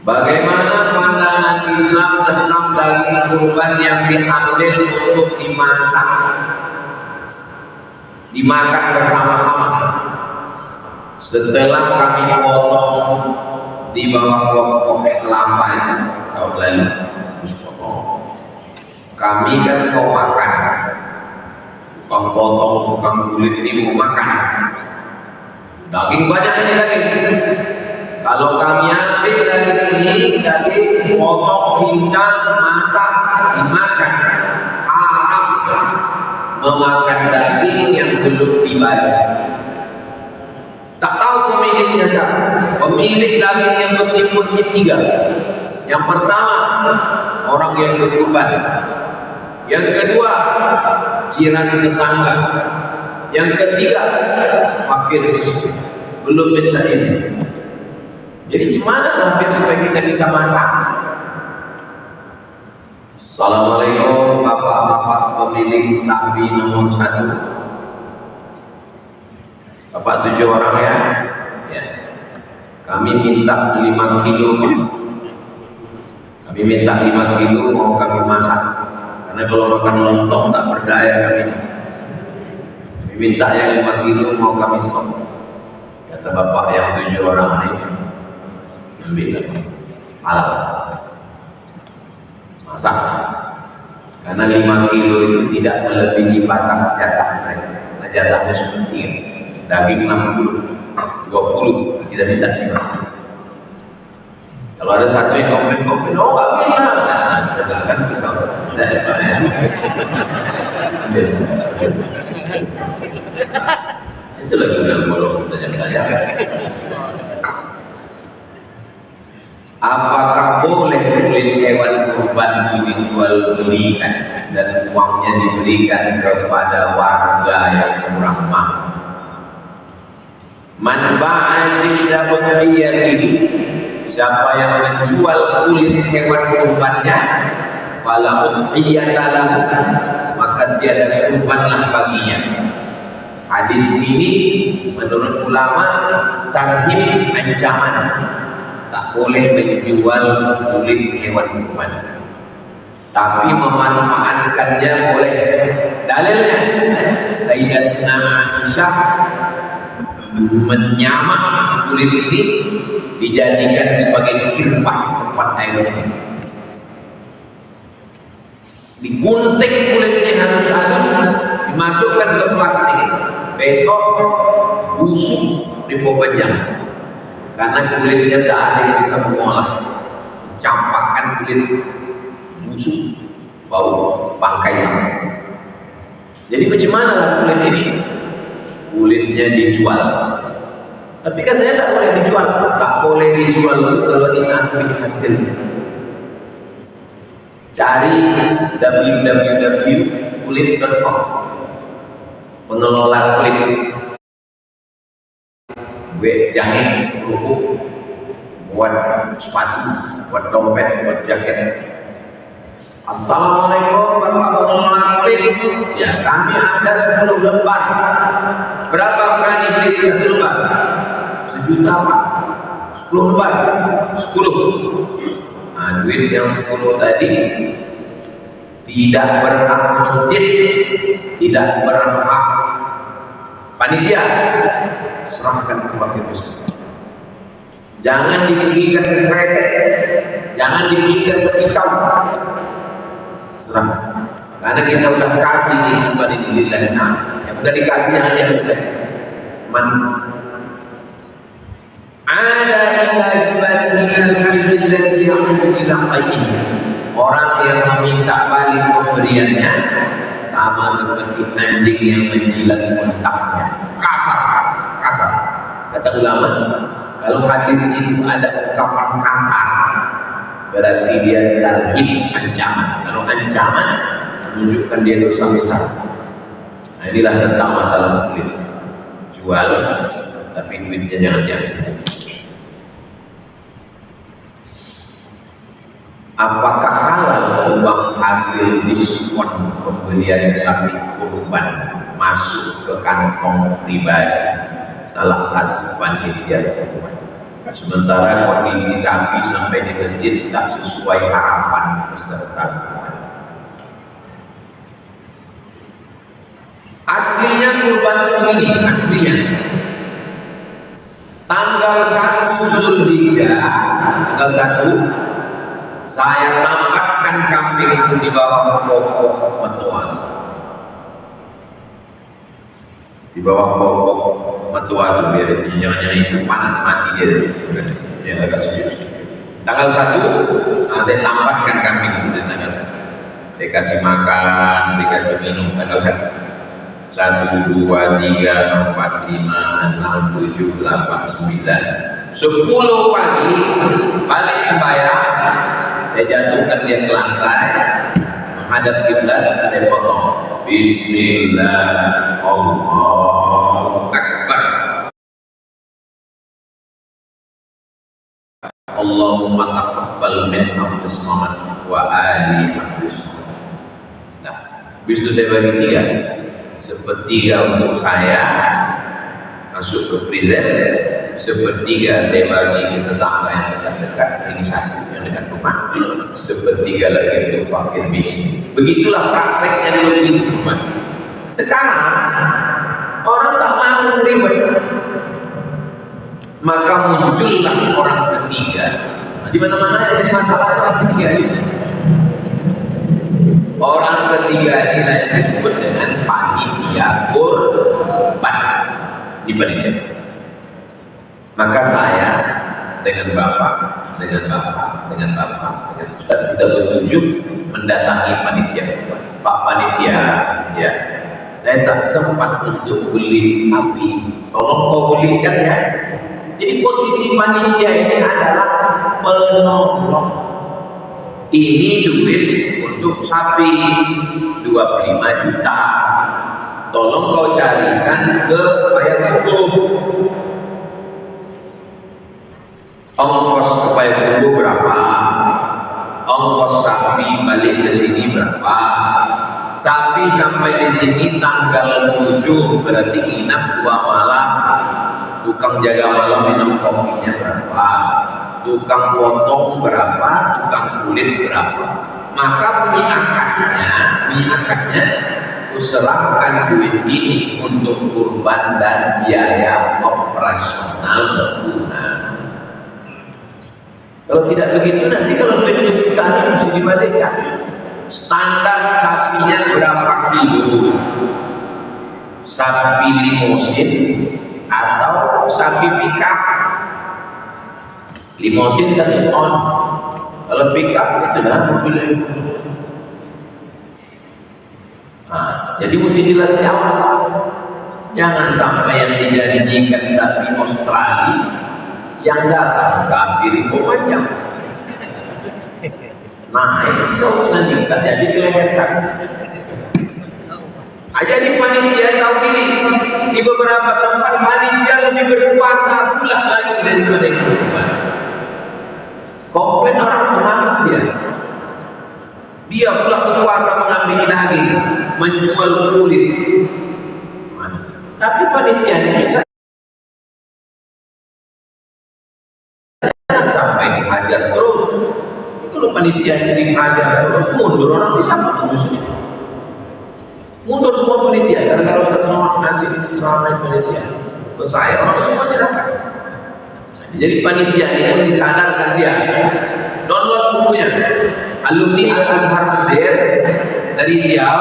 Bagaimana pandangan Islam tentang daging kurban yang diambil untuk dimasak, dimakan bersama-sama? Setelah kami potong di bawah pokok kelapa tahun lalu, kami kan mau makan, tukang potong, tukang kulit ini mau makan daging, banyak ini daging. Kalau kami ambil daging ini, daging potong, cincang, masak, dimakan, haram memakan daging yang belum dibayar. Tak tahu pemiliknya siapa. Pemilik daging yang bertimbun ini tiga. Yang pertama, orang yang berkurban. Yang kedua, jiran tetangga. Yang ketiga, fakir miskin, belum minta izin. Jadi gimana hampir supaya kita bisa masak? Assalamualaikum bapak-bapak pemilik sapi nomor 1. Bapak 7 orang ya? Ya. Kami minta 5 kilo. Kami minta 5 kilo mau kami masak. Karena kalau makan lontong tak berdaya kami. Kami minta yang 5 kilo mau kami sop. Kata bapak yang 7 orang ini, ambil malam masak, karena 5 kilo itu tidak melebihi batas jatah mereka. Nah, jatahnya seperti ini, daging 60, 20, tidak minta 5. Kalau ada satu yang komplain, oh nggak bisa, nah, kan bisa, itu lagi bilang bolong, belajar. Apakah boleh kulit hewan kurban dijual belikan dan uangnya diberikan kepada warga yang kurang mampu? Man ba'a jilda udhiyatihi, siapa yang menjual kulit hewan kurbannya, fala udhiyata lahu, maka tiada kurbanlah baginya. Hadis ini menurut ulama tarhib, ancaman. Tak boleh menjual kulit hewan kurban, tapi memanfaatkannya boleh. Dalilnya Sayyidatina Aisyah menyamak kulit ini dijadikan sebagai kirbah tempat air. Digunting kulitnya halus-halus, dimasukkan ke plastik, besok busuk di pokoknya. Karena kulitnya tak ada yang bisa mengolah, campakkan kulit busuk, bau bangkai. Jadi bagaimana kulit ini? Kulitnya dijual, tapi katanya tak boleh dijual. Tak boleh dijual itu kalau diambil hasilnya. Cari www.kulit.com, pengelola kulit. Jangan kerupuk, buat sepatu, buat dompet, buat jaket. Assalamualaikum warahmatullahi wabarakatuh. Ya, kami ada 10 lembar. Berapa kali beli 1 lembar? 1 juta Pak. 10 lembar, 10. Nah, duit yang 10 tadi tidak berhak masjid, tidak berhak panitia, serahkan ke wakil miskin. Jangan diberikan ke kresek, jangan diberikan ke pisau, serah. Karena kita udah kasih nih kembali dilillahi ta'ala. Yang udah dikasih hanya udah man ada ila ibadil qalbi alladhi ya'udu ila qayyim. Orang yang meminta balik pemberiannya sama seperti anjing yang menjilat kontaknya. Kasar. Kata ulama, kalau hadis itu ada ungkapan kasar, berarti dia tarhib, ancaman. Kalau ancaman menunjukkan dia dosa besar. Nah, inilah tentang masalah kulit. Jual, tapi duitnya jangan. Apakah halal uang hasil diskon pembelian sapi kurban masuk ke kantong pribadi salah satu panitia kurban? Sementara kondisi sapi sampai di masjid tak sesuai harapan peserta. Aslinya kurban ini aslinya tanggal 1 Zulhijjah, tanggal 1 saya tampakkan kambing itu di bawah pokok metuan. Di bawah pokok metua itu biar jangan itu panas mati dia agak serius. Tanggal 1 saya tampakkan kambing itu di tanggal 1. Dikasih makan, dikasih minum tanggal 1. 1, 2, 3, 4, 5, 6, 7, 8, 9, 10 pagi balik sembahyang, saya jatuhkan dia ke lantai menghadap kiblat, saya potong Bismillah Allahu Akbar Allahumma taqabbal min Abdus Samad wa ali Abdus Samad. Nah, habis itu saya bagi 3. Sepertiga untuk saya masuk ke freezer, sepertiga saya bagi ke tetangga yang dekat-dekat, ini 1 yang dekat rumah, sepertiga lagi untuk fakir miskin. Begitulah prakteknya dulu di rumah. Sekarang orang tak mau ribet, maka muncullah orang ketiga. Di mana-mana ada masalah orang ketiga ini. Orang ketiga ini disebut dengan panitia kurban di panitia. Maka saya dengan bapak, dengan Ustaz kita bertujuh mendatangi panitia. Pak panitia, ya, saya tak sempat untuk beli sapi. Tolong kau belikan ya. Jadi posisi panitia ini adalah penolong. Ini duit untuk sapi 25 juta. Tolong kau carikan ke Payakumbuh. Ongkos ke Payakumbuh berapa? Ongkos sapi balik ke sini berapa? Sapi sampai di sini tanggal 7 berarti nginap 2 malam. Tukang jaga malam minum kopinya berapa? Tukang potong berapa, tukang kulit berapa. Maka mie akadnya userahkan duit ini untuk kurban dan biaya operasional berguna. Kalau tidak begitu nanti kalau duitnya sisanya mesti dibalikkan. Standar sapinya berapa kilo? Sapi limosin atau sapi pikap? Limosin 1 ton, kalau pickup itu dah mobil. Nah, jadi mesti jelas di awal. Jangan sampai yang dijanjikan sapi Australia yang datang sapi ribu panjang. Nah, itu nanti tak jadi kelebihan. Aja di panitia tahu diri. Di beberapa tempat panitia lebih berkuasa pula lagi daripada kurban. Komplain orang mengambil dia pula berkuasa mengambil daging, menjual kulit. Tapi panitia ini jangan sampai dihajar terus. Kalau panitia ini dihajar terus, mundur orang bisa mengurusi. Mundur semua panitia, karena Ustaz Somad ngasih ceramah panitia. Ke saya orang semua nyerahkan. Jadi panitia ini disadarkan dia. Download bukunya. Alumni Al-Azhar Mesir dari Riau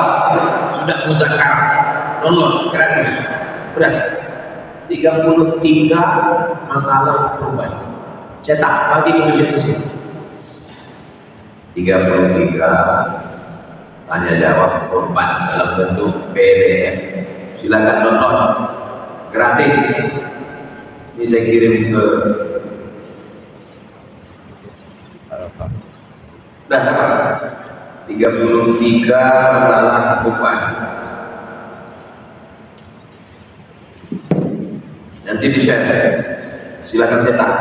sudah muzakarah. Download gratis. Udah. 33 masalah kurban. Cetak bagi ke masjid-masjid. 33 tanya jawab kurban dalam bentuk PDF. Silakan download gratis. Ini saya kirim ke dah 33 masalah kurban. Nanti di-share. Silakan cetak.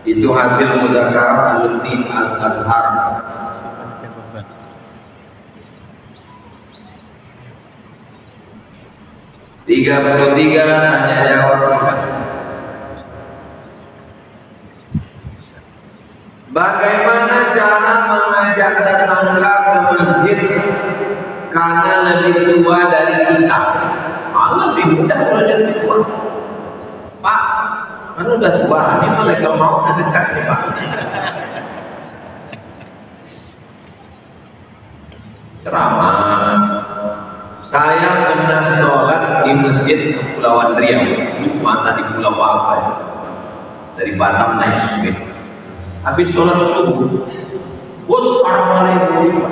Itu hasil muzakarah alumni Al-Azhar. 33 tanya jawab. Bagaimana cara mengajak tetangga ke masjid karena lebih tua dari kita? Lebih mudah kalau dia lebih tua. Pak, kan udah tua, ini malaikat mau dekat nih Pak. Ceramah. Saya pernah sholat di masjid Kepulauan Riau. Lupa tadi pulau apa ya? Dari Batam naik Sumet. Habis sholat subuh, Assalamualaikum.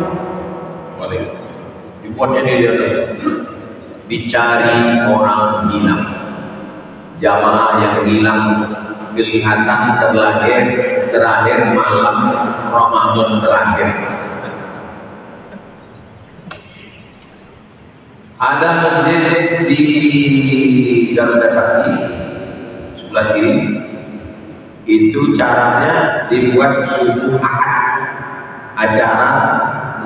Dibuatnya di atas. Dicari orang hilang. Jamaah yang hilang kelihatan terakhir malam Ramadan terakhir. Ada masjid di Garuda Sakti sebelah kiri. Itu caranya dibuat subuh Ahad, acara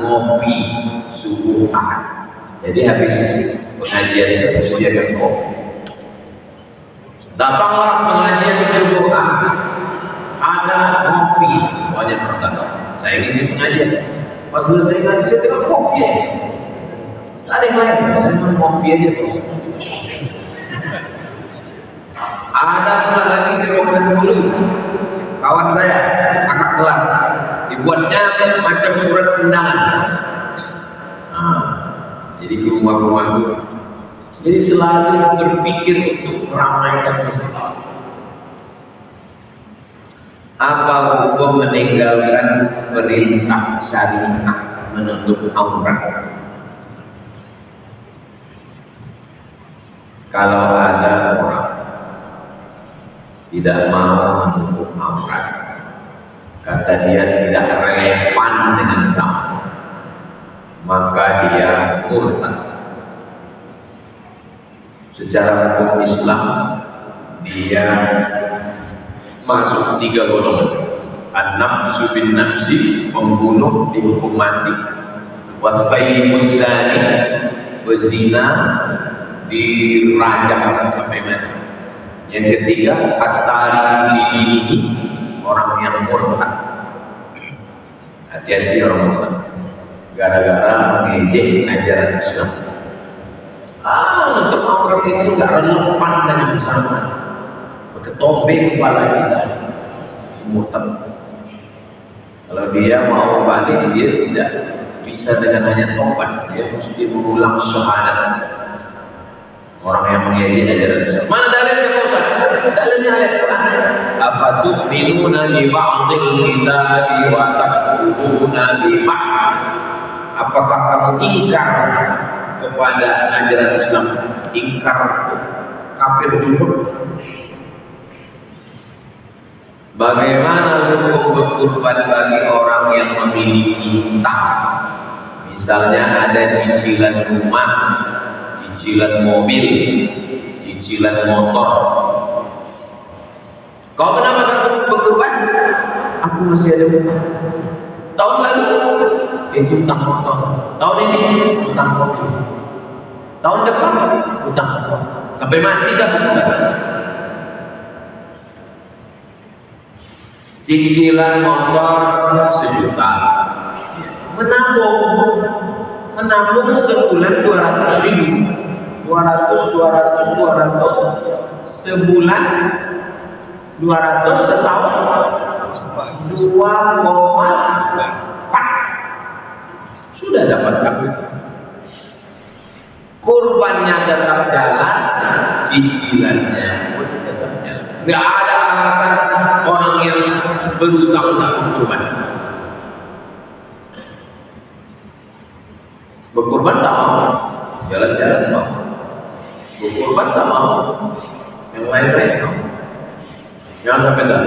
ngopi subuh Ahad. Jadi habis pengajian itu disediakan kopi. Datanglah pengajian subuh Ahad, ada ngopi, banyak orang. Saya ngisi pengajian. Pas selesai ngaji saya tengok kopi. Ada yang lain, memang ngopi aja terus. Ada pula lagi di Rokan dulu, kawan saya, kakak kelas, dibuatnya macam surat undangan. Jadi ke rumah-rumah itu, jadi selalu berpikir untuk meramaikan masjid. Apa hukum meninggalkan perintah syariah menutup aurat? Kalau ada orang tidak mau menutup aurat, kata dia tidak relevan dengan zaman, maka dia murtad. Secara hukum Islam dia masuk 3 golongan. An-nafsu bin nafsi, membunuh dihukum mati. Wa thayyimus zani, berzina dirajam sampai mati. Yang ketiga, at-tariq ini, orang yang murtad. Hati-hati orang murtad, gara-gara mengejek ajaran Islam. Untuk aurat itu nggak relevan dengan zaman. Ketombe kepala kita, murtad. Kalau dia mau balik, dia tidak bisa dengan hanya tobat. Dia mesti mengulang syahadat. Orang yang mengejek ajaran Islam. Mana dalilnya Pak Ustaz? Dalilnya ayat Quran. Afatu'minuna bi ba'dil kitabi wa takfuruna bi ba'd. Apakah kamu ingkar kepada ajaran Islam? Ingkar, kafir jumhur. Bagaimana hukum berkurban bagi orang yang memiliki utang? Misalnya ada cicilan rumah, cicilan mobil, cicilan motor. Kau kenapa takut berkurban? Aku masih ada utang. Tahun lalu itu utang motor, tahun ini utang mobil, tahun depan utang motor, sampai mati dah utang. Cicilan motor 1 juta, menabung sebulan 200.000, 200 sebulan, 200 setahun, 2,4 sudah dapat kabut. Kurbannya tetap jalan, cicilannya pun tetap jalan. Nggak ada alasan orang yang berutang tak berkurban. Berkurban tak mau, jalan-jalan mau. Berkurban tak mau, yang lain-lain mau. Jangan sampai dah.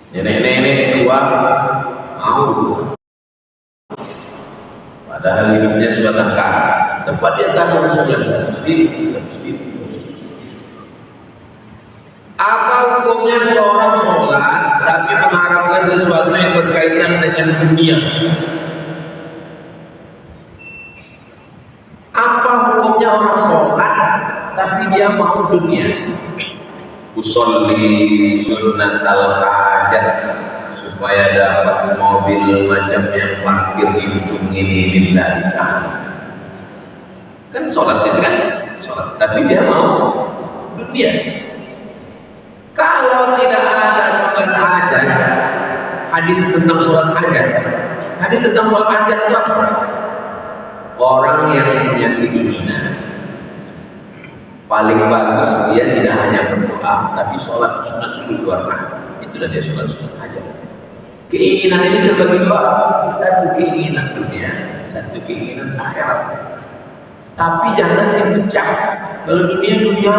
Nenek-nenek tua mau, padahal hidupnya sudah tangkap. Tempat dia tanggung sebelah sendiri. Apa hukumnya seorang sholat tapi mengharapkan sesuatu yang berkaitan dengan dunia? Apa hukumnya orang sholat tapi dia mau dunia? usolli sunnatal hajat, supaya dapat mobil macam yang parkir di ujung ini lillahi ta'ala. Kan sholat itu kan sholat, tapi dia mau dunia. Kalau tidak ada sholat hajat, hadis tentang sholat hajat, hadis tentang sholat hajat itu apa? Orang yang punya keinginan paling bagus, dia tidak hanya berdoa tapi sholat sunat dulu dua rakaat, itulah dia sholat sunat hajat. Keinginan ini terbagi dua, satu keinginan dunia, satu keinginan akhirat. Tapi jangan dipecah. Kalau dunia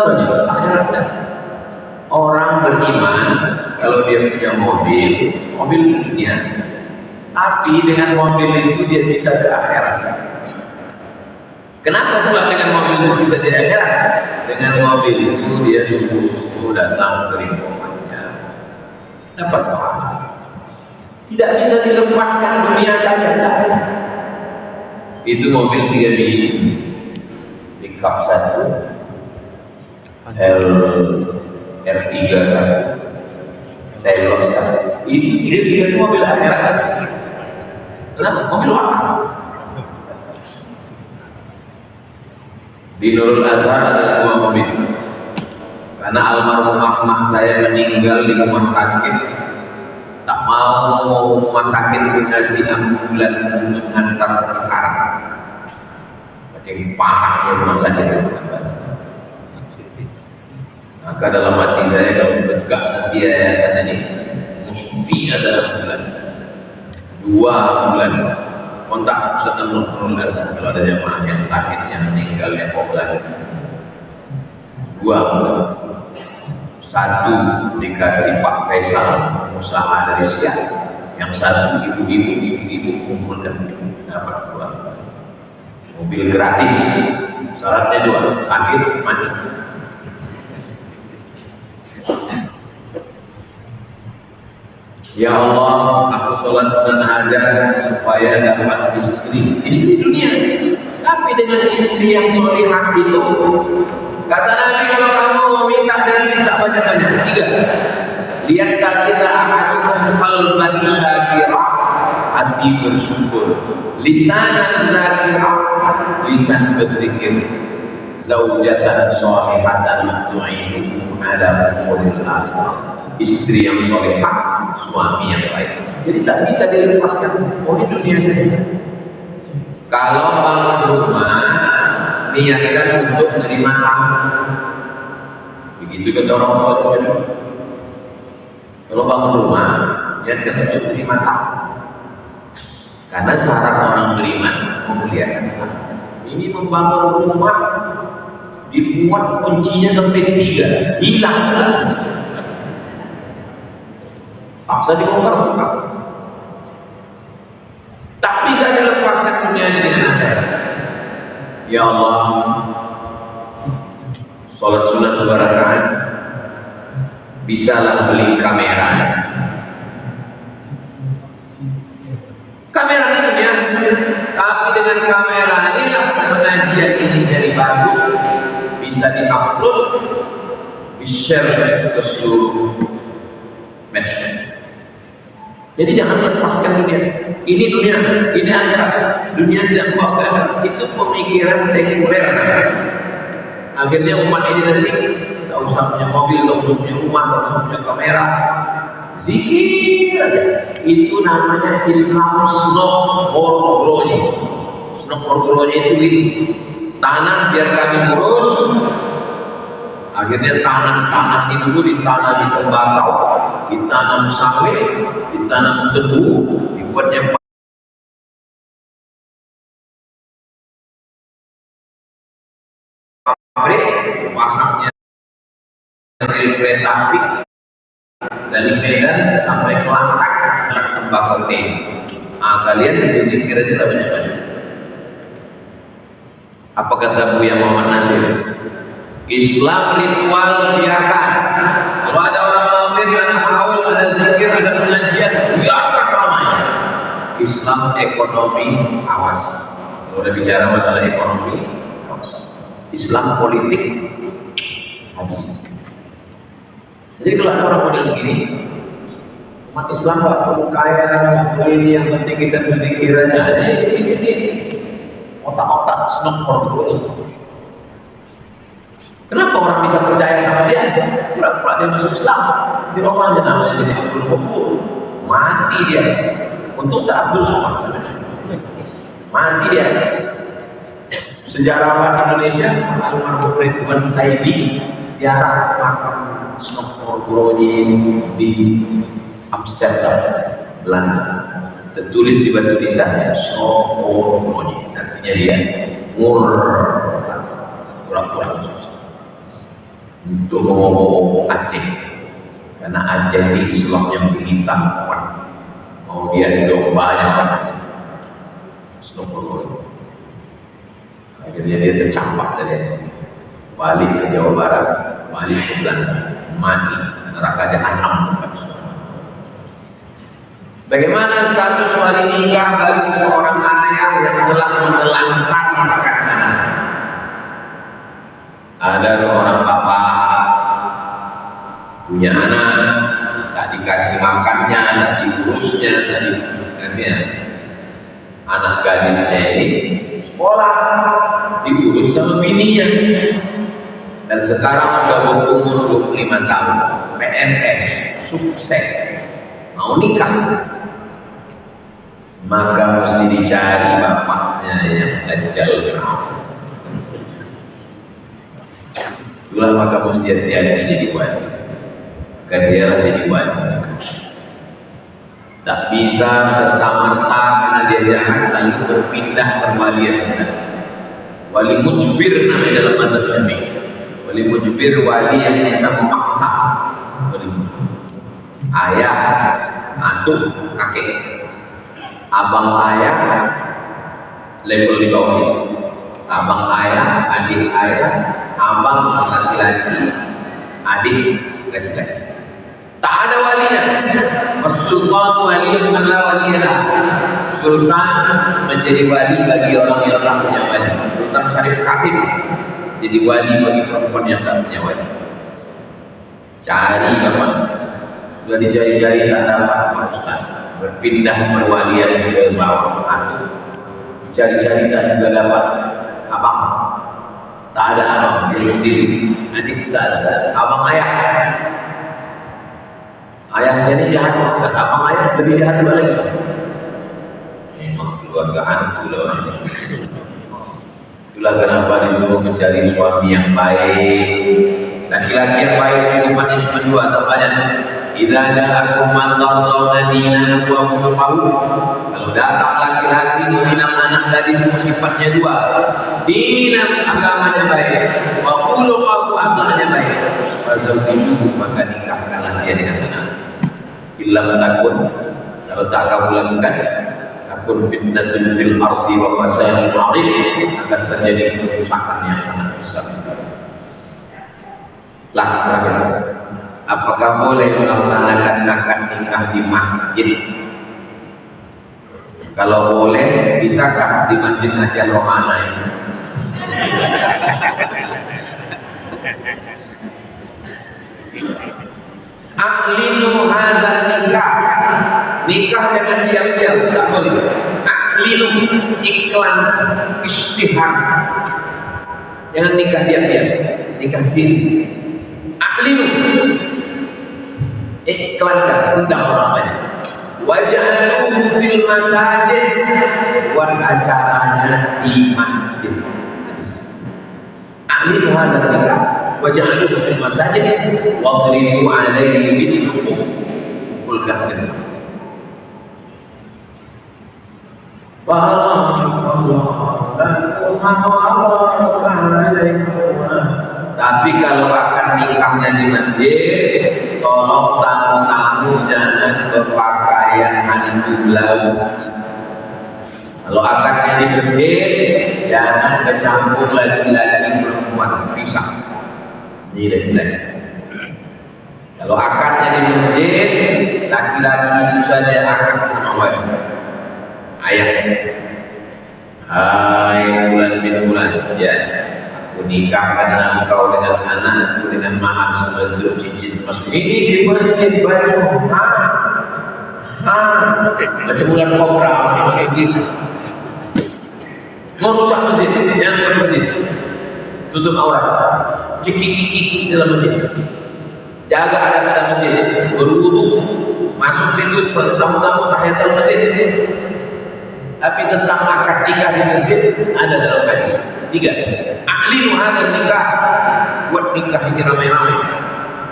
saja, akhirat kan. Orang beriman kalau dia punya mobil itu dunia, tapi dengan mobil itu dia bisa ke akhirat. Kenapa pula dengan mobil itu bisa di akhirat? Dengan mobil itu dia subuh-subuh datang ke lingkungannya, dapat pahala. Tidak bisa dilepaskan dunia saja. Itu mobil 3 biji, pickup 1, R3 1, Telos 1. Itu kira-kira mobil akhirat. Kenapa? Mobil wakaf. Di Nurul Azhar ada 2 mobil. Karena almarhum mama saya meninggal di rumah sakit, tak mau rumah sakit dikasih ambulan untuk mengantar ke sarang. Jadi parah rumah sakit itu. Maka dalam hati saya, kalau tegak nanti yayasan ini mesti ada ambulan. 2 bulan kontak Ustaz Nurul Azhar kalau ada jamaah yang sakit, yang meninggal, yang populer. 2 bulan. 1 dikasih Pak Faisal, usaha dari Siak. Yang 1 ibu-ibu kumpulkan dapat 2 mobil gratis. Syaratnya 2, sakit mati. Ya Allah, aku sholat sunat hajat supaya dapat istri dunia, tapi dengan istri yang sholihah itu. Kata Nabi, kalau kamu mau minta banyak-banyak. 3, lihatkah kita ahadukum qalban syakirah, hati bersyukur, lisanan zakirah, lisan berzikir, zaujatan sholihatan tu'inukum ala umuril akhirah, istri yang sholihah, suami yang baik. Jadi tak bisa dilepaskan di dunia saja. Kalau bangun rumah niatkan untuk menerima tamu, begitu kata orang tua. Kalau bangun rumah niatkan untuk menerima tamu, karena syarat orang beriman memuliakan Tuhan. Ini membangun rumah dibuat kuncinya sampai 3, hilang. Paksa dibongkar-bongkar. Tak bisa dilepaskan dunia dengan akhirat. Ya Allah, sholat sunat 2 rakaat, bisalah beli kamera. Kamera ini dunia, tapi dengan kamera ini pengajian ini jadi bagus, bisa di-upload, di-share ke seluruh medsos. Jadi jangan lepaskan dunia. Ini dunia, ini akhirat. Dunia tidak bawa ke akhirat. Itu pemikiran sekuler. Akhirnya umat ini nanti tak usah punya mobil, tak usah punya rumah, tak usah punya kamera. Zikir aja. Itu namanya Islam snowboarding. Snowboarding itu ini. Tanah biar kami urus. Akhirnya tanah ini dulu ditanam di tembakau, ditanam sawit, ditanam tebu, dibuatnya pabrik, pasangnya dari kereta api dari Medan sampai ke Langkat, tembakau ini. Kalian berzikir aja banyak-banyak. Apa kata Buya Muhammad Nasir? Islam ritual biarkan. Kalau ada orang maulid, ada haul, ada zikir, ada pengajian, biarkan ramai. Islam ekonomi, awas. Kalau udah bicara masalah ekonomi, awas. Islam politik, habis. Jadi kalau ada orang model begini, umat Islam gak perlu kaya, ini yang penting kita berzikir aja. Ini otak-otak senang portfolio. Kenapa orang bisa percaya sama dia? Pura-pura dia masuk Islam. Di rumahnya namanya jadi Abdul Ghafur. Mati dia. Untung tak Abdul Somad. Mati dia. Sejarawan Indonesia almarhum Ridwan Saidi ziarah makam Snokmorgroni di Amsterdam, Belanda. Tertulis di batu nisannya Snokmorgroni. Artinya dia kurang-kurang susah untuk ngomong Aceh, karena Aceh ini Islamnya hitam, mau dia dombanya Snokmorgroni. Akhirnya dia tercampak dari Aceh, balik ke Jawa Barat, balik ke Belanda, mati neraka jahanam. Bagaimana status wali nikah bagi seorang ayah yang telah menelantar anak-anak? Ada seorang bapak punya anak, tak dikasih makannya, tak diurusnya, tak dikasihnya. Anak gadisnya ini sekolah, diurus sama bininya, dan sekarang sudah berumur 25 tahun, PNS, sukses, mau nikah, maka mesti dicari bapaknya yang dajjal. Itulah maka mesti hati-hati jadi wali, karena dia jadi wali. Tak bisa serta-merta karena dia jahat lalu berpindah perwalian. Wali mujbir namanya dalam mazhab Syafi'i. Wali mujbir wali yang bisa memaksa. Ayah, atuk, kakek, abang ayah, level di bawah itu. Abang ayah, adik ayah, abang laki-laki, adik laki-laki. Tak ada walinya. Sultan wali bukanlah walilah. Sultan menjadi wali bagi orang yang tak punya wali. Sultan Syarif Qasim jadi wali bagi perempuan yang tak punya wali. Cari kapan? Sudah dicari-cari tak dapat, Pak Ustaz. Berpindah perwalian ke bawah atuk. Dicari-cari tak juga dapat. Abang tak ada, abang dia sendiri. Adik tak ada. Abang ayah. Ayah ini jahat, Ustaz. Abang ayah lebih jahat lagi. Memang keluarga hantu lah ini. Itulah kenapa disuruh mencari suami yang baik. Laki-laki yang baik sifatnya cuma dua, tak banyak. Idza ja'akum man tardawna dinahu wa khuluquhu. Kalau datang laki-laki meminang anak gadis sifatnya dua. Dinam agamanya baik, wa khuluquhu akhlaknya baik. Fazawwijuhu, maka nikahkanlah dia dengan anak. Illam takun, kalau tak kamu lakukan, takun fitnatun fil ardi wa fasadun 'adzim, akan terjadi kerusakan yang sangat besar. Laksanakan. Apakah boleh melaksanakan akad nikah di masjid? Kalau boleh, bisakah di Masjid Hajar Rohana ini? Aklinu hadzal nikah. Nikah jangan diam-diam, tak boleh. Aklinu, iklan, istihar. Jangan nikah diam-diam, nikah siri. Aklinu, iklankan, undang orang banyak. Waj'aluhu fil masajid, buat acaranya di masjid. Aklinu hadzal nikah. Waj'aluhu fil masajid wadribu 'alaihi bil khuf. Kulkan dengan. Tapi kalau akan nikahnya di masjid, tolong tamu-tamu jangan berpakaian hantu blau. Kalau akadnya di masjid, jangan kecampur laki-laki perempuan, pisah. Tidak. Kalau akadnya di masjid, laki-laki itu saja akad sama wanita. Ayah, hai bulan bin bulan, ya, Kunikahkan engkau dengan anakku dengan mahar sebentuk cincin emas. Ini di masjid baju macam bulan kobra kayak gitu. Mau rusak masjid, jangan masjid. Tutup awal, kiki dalam masjid. Jaga adab masjid. Berwudu, masuk pintu tamu-tamu tahiyatul masjid. Tapi tentang akad nikah di masjid ada dalam hadis. 3. A'linu hadzal nikah, buat nikah ini ramai-ramai.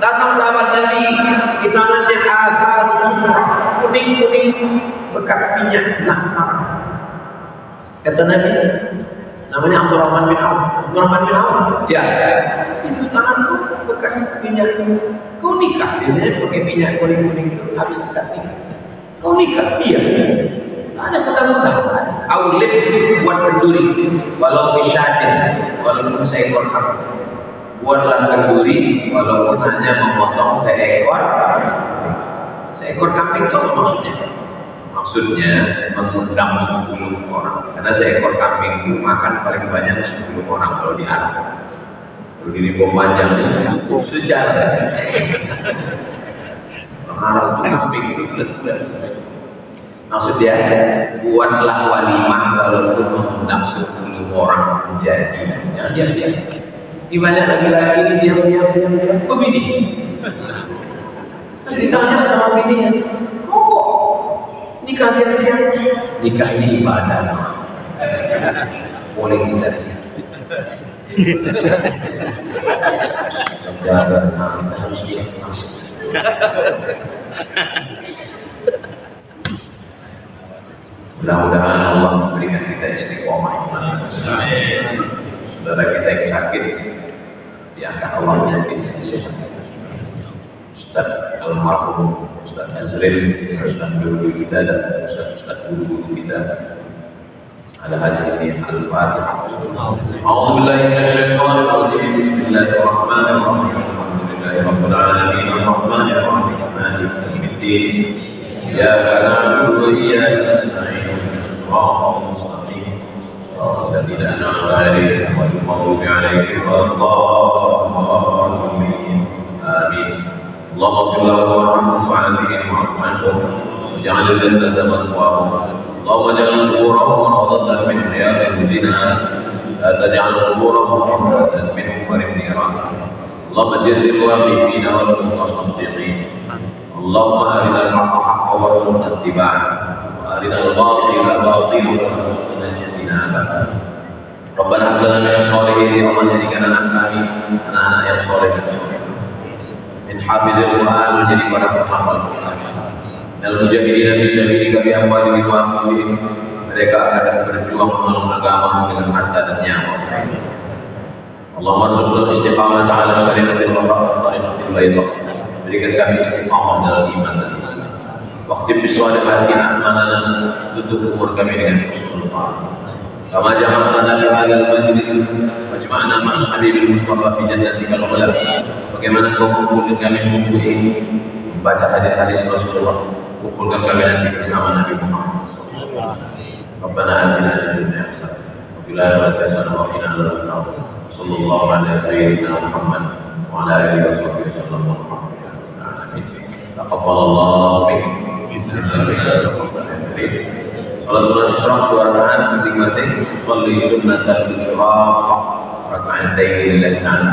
Datang sahabat Nabi, di tangannya athar sufra, kuning-kuning bekas minyak za'faran. Kata Nabi, namanya Abdurrahman bin Auf. Ya, itu tanganku bekas minyak. Kau nikah, biasanya pakai minyak kuning-kuning itu habis nikah. Kau nikah, iya. Ada mudah-mudahan. Aulid buat kenduri, walau bisyatin, walaupun seekor kambing. Buatlah kenduri, walaupun hanya memotong seekor kambing. Sama maksudnya mengundang 10 orang. Karena seekor kambing itu makan paling banyak 10 orang kalau di Arab. Kalau di Bom Panjang ini cukup sejarah. Pengarang kambing itu benar. Maksudnya buatlah walimah walaupun mengundang 10 orang menjadi. Jangan diam-diam. Di banyak laki-laki ini diam-diam. Kok bini? Terus ditanya sama bininya, kok nikah diam-diam? Nikah ini ibadah. Boleh kita lihat. Jangan harus diikhlas. Mudah-mudahan Allah memberikan kita istiqomah iman. Saudara kita yang sakit, diangkat Allah sakitnya disehatkan. Ustaz almarhum Ustaz Azril, Ustaz guru kita dan Ustaz guru kita. Ada hasilnya Al-Fatihah. A'udzubillahi minasyaitonir rajim. Bismillahirrahmanirrahim. Alhamdulillahirabbil alamin. Arrahmanir rahim. Maliki yaumiddin. Iyyaka na'budu wa iyyaka nasta'in. Shiratal mustaqim. Shiratal ladzina an'amta 'alaihim ghairil maghdubi 'alaihim waladdallin. Amin. Allahumma ighfir lahu warhamhu wa'afihim wa'fu anhum waj'al al-jannata mathwahum. اللهم اجعل قبورهم روضة من رياض الجنان لا تجعل قبورهم روضة من حفر النيران. اللهم جزل الواقفين والمتصدقين. اللهم أرنا الحق حقا وارزقنا اتباعه وأرنا الباطل باطلا وارزقنا اجتنابه. ربنا هب لنا من الصالحين ومن jadikan kami anak-anak yang saleh min hafizil Quran menjadi para penghafal Quran. Al-mujahidin fi sabilika bi amwalihim wa anfusihim, mereka akan berjuang menolong agama dengan harta dan nyawa. Allahumma arzuqna istiqamah ala syariatil wafa' tariqatil bayda. Berikan kami istiqamah dalam iman dan Islam. Waqtim bisolihati a'malana, tutup umur kami dengan husnul khatimah. Kama jama'ana fi hadzal majlis wajma'na ma'al habibil mustafa fi jannatikal ula. Bagaimana kau kumpulkan kami subuh ini membaca hadis-hadis Rasulullah, kumpulkan kami nanti bersama Nabi Muhammad SAW. Rabbana atina fid dunya hasanah wa fil akhirati hasanah wa qina adzabannar. Sallallahu alaihi sayyidina Muhammad wa ala alihi wa sahbihi sallallahu alaihi wasallam. Taqabbalallahu minna Salat sunat Isyraq 2 rakaat masing-masing. Sholli sunnatal Isyraq raka'ataini lillahi ta'ala.